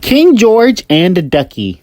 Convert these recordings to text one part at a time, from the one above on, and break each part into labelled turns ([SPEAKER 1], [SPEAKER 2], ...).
[SPEAKER 1] King George and Ducky.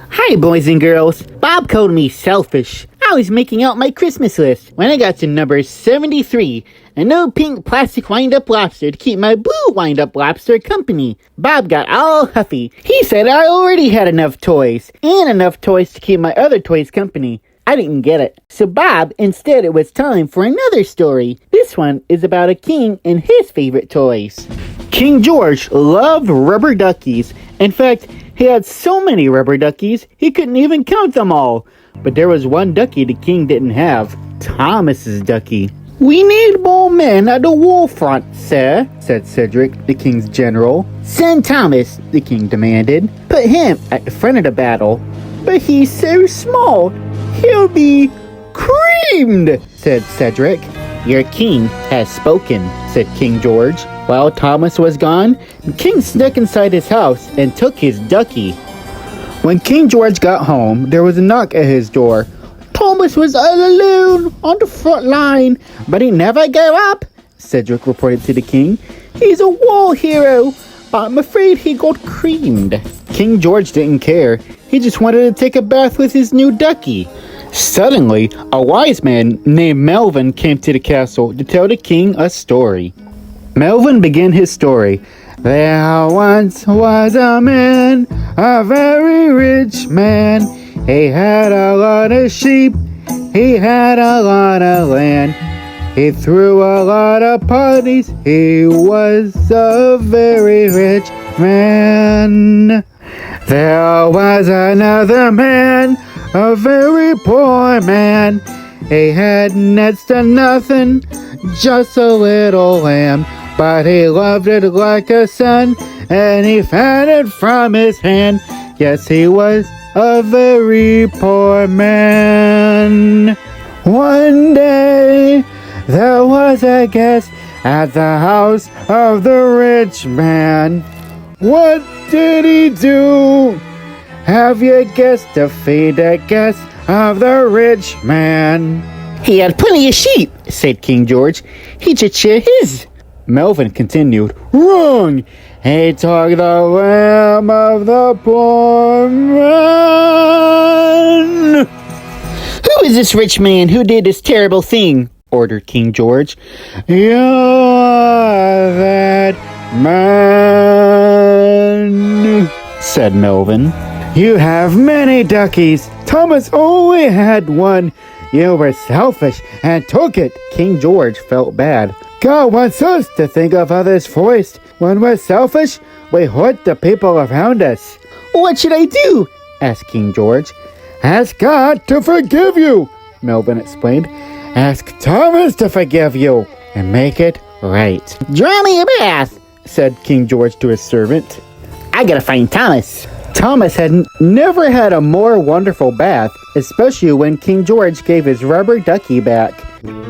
[SPEAKER 1] Hi, boys and girls. Bob called me selfish. I was making out my Christmas list when I got to number 73, a no pink plastic wind-up lobster to keep my blue wind-up lobster company. Bob got all huffy. He said I already had enough toys, and enough toys to keep my other toys company. I didn't get it. So Bob, instead it was time for another story. This one is about a king and his favorite toys. King George loved rubber duckies. In fact, he had so many rubber duckies, he couldn't even count them all. But there was one ducky the king didn't have, Thomas's ducky. "We need more men at the war front, sir," said Cedric, the king's general. "Send Thomas," the king demanded. "Put him at the front of the battle." "But he's so small, he'll be creamed," said Cedric. "Your king has spoken," said King George. While Thomas was gone, the king snuck inside his house and took his ducky. When King George got home, there was a knock at his door. "Thomas was all alone on the front line, but he never gave up," Cedric reported to the king. "He's a war hero, but I'm afraid he got creamed." King George didn't care. He just wanted to take a bath with his new ducky. Suddenly, a wise man named Melvin came to the castle to tell the king a story. Melvin began his story. "There once was a man, a very rich man. He had a lot of sheep, he had a lot of land. He threw a lot of parties, he was a very rich man. There was another man, a very poor man. He had next to nothing, just a little lamb. But he loved it like a son, and he fed it from his hand. Yes, he was a very poor man. One day, there was a guest at the house of the rich man. What did he do? Have you guessed to feed the guest of the rich man?" "He had plenty of sheep," said King George. "He should share his." Melvin continued, "Wrong! He took the lamb of the poor man." "Who is this rich man who did this terrible thing?" ordered King George. "You're that man," said Melvin. "You have many duckies. Thomas only had one. You were selfish and took it." King George felt bad. "God wants us to think of others first. When we're selfish, we hurt the people around us." "What should I do?" asked King George. "Ask God to forgive you," Melvin explained. "Ask Thomas to forgive you and make it right." "Draw me a bath," said King George to his servant. "I gotta find Thomas." Thomas had never had a more wonderful bath, especially when King George gave his rubber ducky back.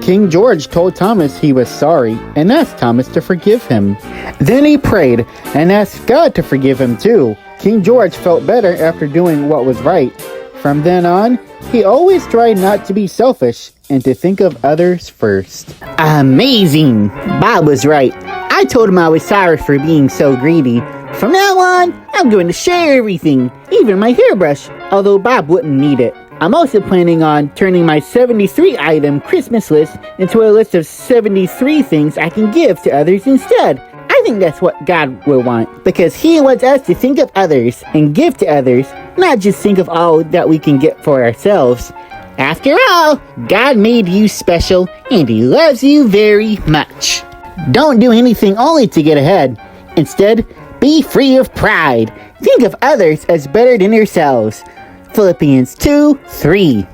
[SPEAKER 1] King George told Thomas he was sorry and asked Thomas to forgive him. Then he prayed and asked God to forgive him too. King George felt better after doing what was right. From then on, he always tried not to be selfish and to think of others first. Amazing! Bob was right. I told him I was sorry for being so greedy. From now on, I'm going to share everything, even my hairbrush, although Bob wouldn't need it. I'm also planning on turning my 73-item Christmas list into a list of 73 things I can give to others instead. I think that's what God will want, because He wants us to think of others and give to others, not just think of all that we can get for ourselves. After all, God made you special, and He loves you very much. Don't do anything only to get ahead. Instead, be free of pride. Think of others as better than yourselves. Philippians 2:3.